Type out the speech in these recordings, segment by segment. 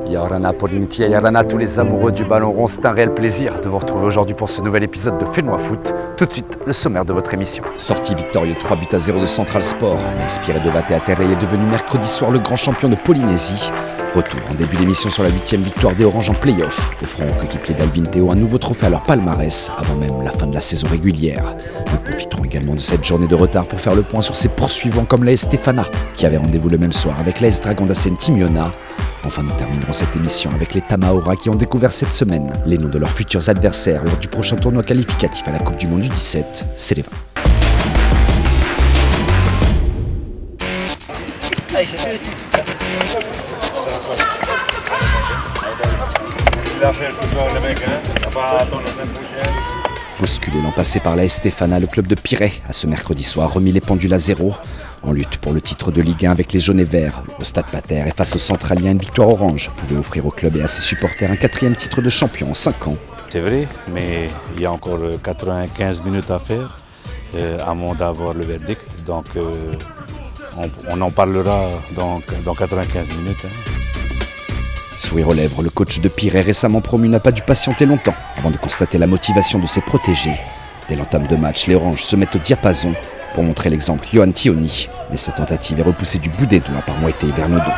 Yorana Polinti, Yorana, tous les amoureux du ballon rond, c'est un réel plaisir de vous retrouver aujourd'hui pour ce nouvel épisode de Fais-moi foot. Tout de suite, le sommaire de votre émission. Sortie victorieux 3-0 de Central Sport, l'Inspiré de Vate Aterre est devenu mercredi soir le grand champion de Polynésie. Retour en début d'émission sur la 8e victoire des Oranges en play-off, offrant aux coéquipiers d'Alvin Théo un nouveau trophée à leur palmarès avant même la fin de la saison régulière. Nous profiterons également de cette journée de retard pour faire le point sur ses poursuivants comme l'AS Stéphana, qui avait rendez-vous le même soir avec l'AS Dragon d'Assen Timiona. Enfin, nous terminerons cette émission avec les Tamaora qui ont découvert cette semaine les noms de leurs futurs adversaires lors du prochain tournoi qualificatif à la Coupe du Monde du 17, c'est les 20. Bousculé l'an passé par l'AS Stéphana, le club de Pirée a ce mercredi soir remis les pendules à zéro. En lutte pour le titre de Ligue 1 avec les jaunes et verts, au Stade Pater et face aux Centraliens, une victoire orange pouvait offrir au club et à ses supporters un 4e titre de champion en 5 ans. C'est vrai, mais il y a encore 95 minutes à faire avant d'avoir le verdict. Donc on en parlera dans 95 minutes. Sourire aux lèvres, le coach de Pirée récemment promu n'a pas dû patienter longtemps avant de constater la motivation de ses protégés. Dès l'entame de match, les Oranges se mettent au diapason pour montrer l'exemple Johan Tioni, mais sa tentative est repoussée du bout des doigts par Moïté et Vernodon.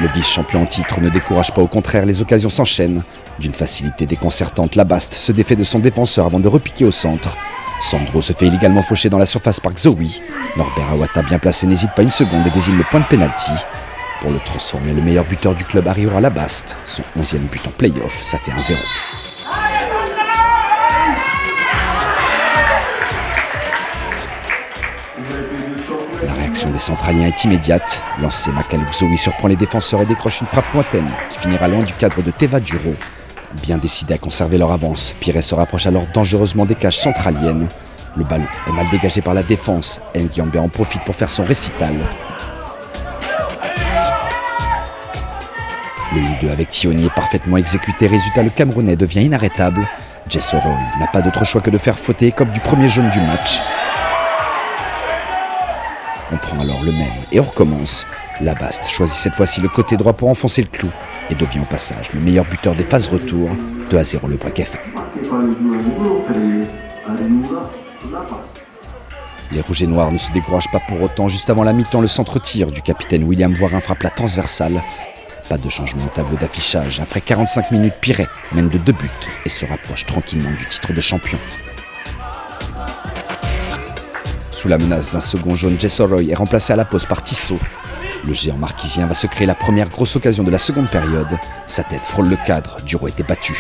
Le vice-champion en titre ne décourage pas, au contraire, les occasions s'enchaînent. D'une facilité déconcertante, Labaste se défait de son défenseur avant de repiquer au centre. Sandro se fait illégalement faucher dans la surface par Xoui. Norbert Awata, bien placé, n'hésite pas une seconde et désigne le point de pénalty. Pour le transformer, le meilleur buteur du club arrivera à Labaste. Son 11e but en play-off, ça fait 1-0. La réaction des Centraliens est immédiate. Lancé, Makalou Xoui surprend les défenseurs et décroche une frappe lointaine qui finira loin du cadre de Teva Duro. Bien décidés à conserver leur avance, Pirée se rapproche alors dangereusement des cages centraliennes. Le ballon est mal dégagé par la défense. El Guiambé en profite pour faire son récital. Le 1-2 avec Tioni est parfaitement exécuté. Résultat, le Camerounais devient inarrêtable. Jessoroy n'a pas d'autre choix que de faire fauter Ekop du premier jaune du match. On prend alors le même et on recommence. Labaste choisit cette fois-ci le côté droit pour enfoncer le clou et devient au passage le meilleur buteur des phases retour. 2-0 le break est fait. Les Rouges et Noirs ne se découragent pas pour autant. Juste avant la mi-temps, le centre-tir du capitaine William Voirin frappe la transversale. Pas de changement au tableau d'affichage. Après 45 minutes, Pirée mène de 2 buts et se rapproche tranquillement du titre de champion. Sous la menace d'un second jaune, Jessoroy est remplacé à la pause par Tissot. Le géant marquisien va se créer la première grosse occasion de la seconde période. Sa tête frôle le cadre, Duro était battu.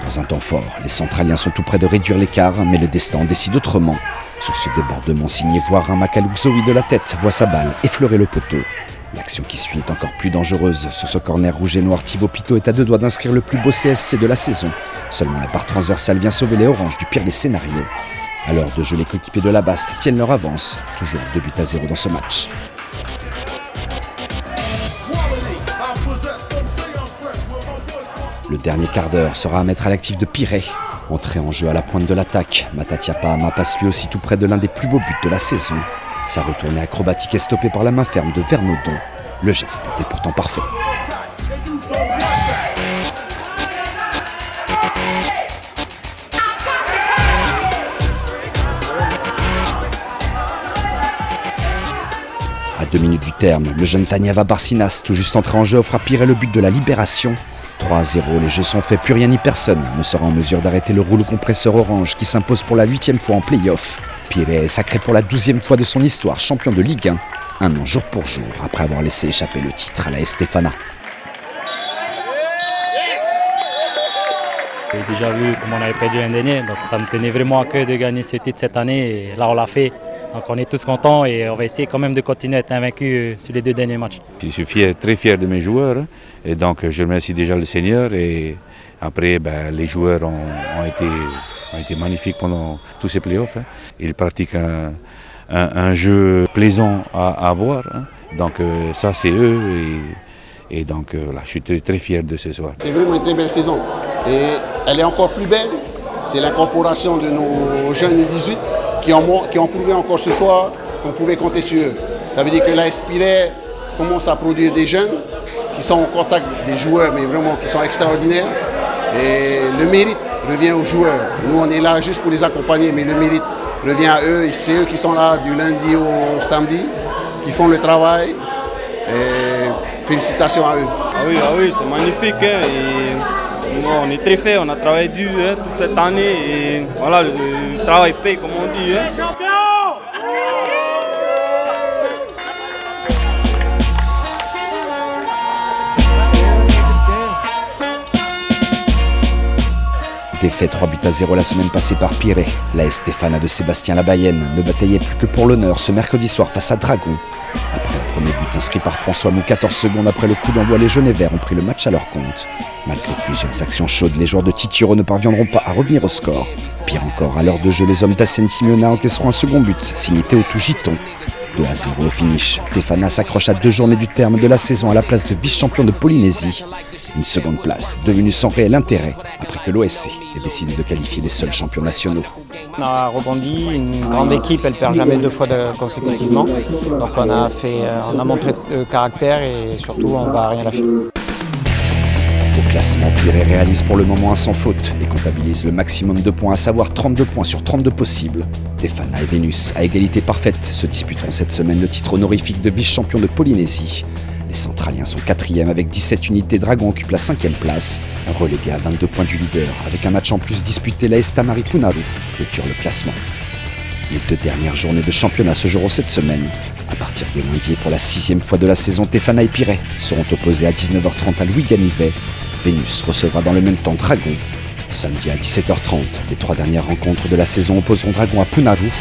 Dans un temps fort, les Centraliens sont tout près de réduire l'écart, mais le destin en décide autrement. Sur ce débordement signé Voirin, Makalou Xoui de la tête voit sa balle effleurer le poteau. L'action qui suit est encore plus dangereuse. Sur ce corner rouge et noir, Thibaut Pitot est à 2 doigts d'inscrire le plus beau CSC de la saison. Seulement la part transversale vient sauver les Oranges du pire des scénarios. À l'heure de jeu, les coéquipiers de Labaste tiennent leur avance. Toujours 2-0 dans ce match. Le dernier quart d'heure sera à mettre à l'actif de Pirée. Entré en jeu à la pointe de l'attaque, Matatia Pahama passe lui aussi tout près de l'un des plus beaux buts de la saison. Sa retournée acrobatique est stoppée par la main ferme de Vernodon. Le geste était pourtant parfait. À 2 minutes du terme, le jeune Taniava Barcinas, tout juste entré en jeu, offre à Pirée le but de la libération. 3-0, les jeux sont faits, plus rien ni personne ne sera en mesure d'arrêter le rouleau compresseur orange qui s'impose pour la 8e fois en play-off. Pirée est sacré pour la 12e fois de son histoire champion de Ligue 1, un an jour pour jour après avoir laissé échapper le titre à l'AS Stéphana. J'ai déjà vu comment on avait perdu l'année dernière, donc ça me tenait vraiment à cœur de gagner ce titre cette année et là on l'a fait. Donc on est tous contents et on va essayer quand même de continuer à être invaincus sur les 2 derniers matchs. Je suis très fier de mes joueurs et donc je remercie déjà le Seigneur et après les joueurs ont été magnifiques pendant tous ces playoffs. Ils pratiquent un jeu plaisant à voir, donc ça c'est eux et donc voilà, je suis très fier de ce soir. C'est vraiment une très belle saison et elle est encore plus belle c'est l'incorporation de nos jeunes U18 qui ont prouvé encore ce soir qu'on pouvait compter sur eux. Ça veut dire que l'AS Piret commence à produire des jeunes qui sont en contact des joueurs, mais vraiment qui sont extraordinaires. Et le mérite revient aux joueurs. Nous, on est là juste pour les accompagner, mais le mérite revient à eux. Et c'est eux qui sont là du lundi au samedi, qui font le travail. Et félicitations à eux. Ah oui, c'est magnifique. Hein, et nous, on est très fiers, on a travaillé dur toute cette année. Et voilà, le travail paye, comme on dit. Hein. Défait 3-0 la semaine passée par Piret. La Stéphana de Sébastien Labayenne ne bataillait plus que pour l'honneur ce mercredi soir face à Dragon. Après le premier but inscrit par François Mou 14 secondes après le coup d'envoi, les jaunes et verts ont pris le match à leur compte. Malgré plusieurs actions chaudes, les joueurs de Titiro ne parviendront pas à revenir au score. Pire encore, à l'heure de jeu, les hommes d'Ascentimona encaisseront un second but, signé Théotou Giton. 2-0 au finish. Tefana s'accroche à 2 journées du terme de la saison à la place de vice-champion de Polynésie. Une seconde place, devenue sans réel intérêt, après que l'OFC ait décidé de qualifier les seuls champions nationaux. On a rebondi, une grande équipe, elle perd jamais 2 fois consécutivement. Donc on a montré caractère et surtout on va rien lâcher. Au classement, Piret réalise pour le moment un sans faute et comptabilise le maximum de points, à savoir 32 points sur 32 possibles. Tefana et Vénus, à égalité parfaite, se disputeront cette semaine le titre honorifique de vice-champion de Polynésie. Les Centraliens sont 4e avec 17 unités. Dragon occupe la 5e place, relégué à 22 points du leader. Avec un match en plus disputé, la Estamari Punaru clôture le classement. Les 2 dernières journées de championnat se joueront cette semaine. À partir de lundi et pour la 6e fois de la saison, Tefana et Piret seront opposés à 19h30 à Louis-Ganivet. Vénus recevra dans le même temps Dragon. Samedi à 17h30, les 3 dernières rencontres de la saison opposeront Dragon à Punaru.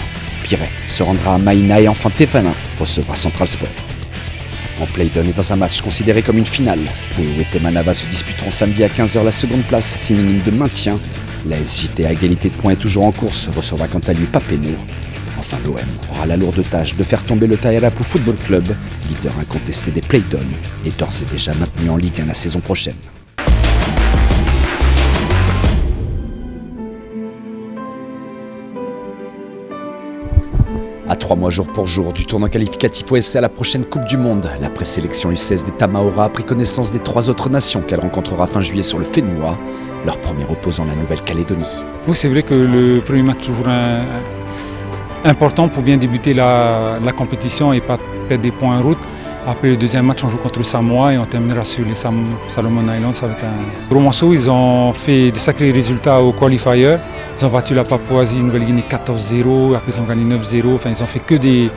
Piret se rendra à Maïna et enfin Tefana recevra Central Sport. En play-down et dans un match considéré comme une finale, Pueo et Temanava se disputeront samedi à 15h la seconde place, synonyme de maintien. La SJT à égalité de points est toujours en course, recevra quant à lui Papenou. Enfin l'OM aura la lourde tâche de faire tomber le Taïrapu Football Club, leader incontesté des play-down, et d'ores et déjà maintenu en Ligue 1 la saison prochaine. À 3 mois jour pour jour du tournoi qualificatif OFC à la prochaine Coupe du Monde, la présélection U16 des Tamaora a pris connaissance des 3 autres nations qu'elle rencontrera fin juillet sur le Fénois, leur premier opposant la Nouvelle-Calédonie. Oui, c'est vrai que le premier match est toujours important pour bien débuter la compétition et pas perdre des points en route. Après le deuxième match, on joue contre le Samoa et on terminera sur les Solomon Islands. Ça va être un gros morceau. Ils ont fait des sacrés résultats au qualifier. Ils ont battu la Papouasie Nouvelle-Guinée 14-0, après ils ont gagné 9-0. Enfin, ils ont fait que des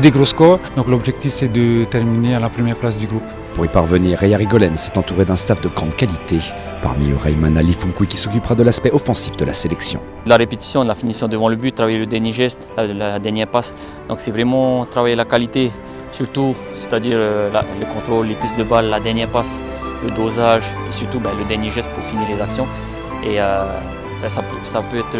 gros scores. Donc l'objectif, c'est de terminer à la première place du groupe. Pour y parvenir, Reya Rigolen s'est entouré d'un staff de grande qualité. Parmi eux, Raymana Lifunkui qui s'occupera de l'aspect offensif de la sélection. La répétition, la finition devant le but, travailler le dernier geste, la dernière passe. Donc c'est vraiment travailler la qualité, surtout, c'est-à-dire le contrôle, les prises de balle, la dernière passe, le dosage et surtout le dernier geste pour finir les actions. Et ça peut être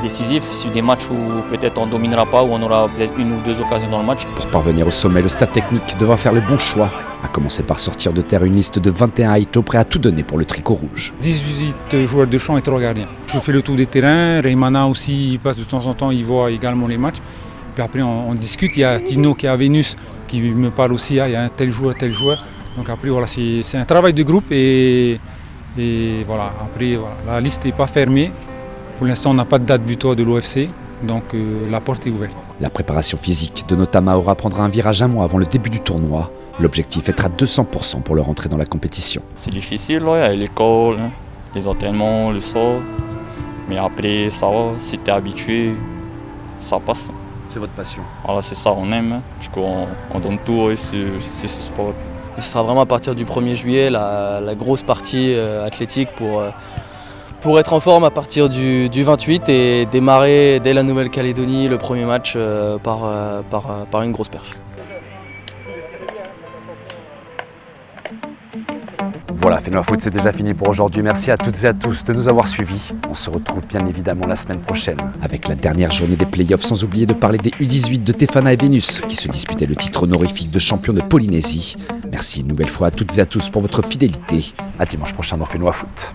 décisif sur des matchs où peut-être on ne dominera pas, où on aura peut-être 1 ou 2 occasions dans le match. Pour parvenir au sommet, le staff technique devra faire le bon choix, à commencer par sortir de terre une liste de 21 Haïtos prêts à tout donner pour le tricot rouge. 18 joueurs de champ et 3 gardiens. Je fais le tour des terrains, Raymana aussi, il passe de temps en temps, il voit également les matchs. Puis après on discute, il y a Tino qui est à Vénus qui me parle aussi, il y a un tel joueur. Donc après voilà, c'est un travail de groupe et voilà, après voilà, la liste n'est pas fermée. Pour l'instant on n'a pas de date butoir de l'OFC, donc la porte est ouverte. La préparation physique de nos Tamaora prendra un virage un mois avant le début du tournoi. L'objectif est à 200% pour leur entrée dans la compétition. C'est difficile, ouais, à l'école, les entraînements, le sort. Mais après, ça va, si tu es habitué, ça passe. C'est votre passion. Voilà, c'est ça, on aime. Du coup, on donne tout sur ce sport. Et ce sera vraiment à partir du 1er juillet, la grosse partie athlétique pour être en forme à partir du 28 et démarrer dès la Nouvelle-Calédonie le premier match par une grosse perf. Voilà, Fénois Foot, c'est déjà fini pour aujourd'hui. Merci à toutes et à tous de nous avoir suivis. On se retrouve bien évidemment la semaine prochaine avec la dernière journée des playoffs, sans oublier de parler des U18 de Tefana et Vénus qui se disputaient le titre honorifique de champion de Polynésie. Merci une nouvelle fois à toutes et à tous pour votre fidélité. À dimanche prochain dans Fénois Foot.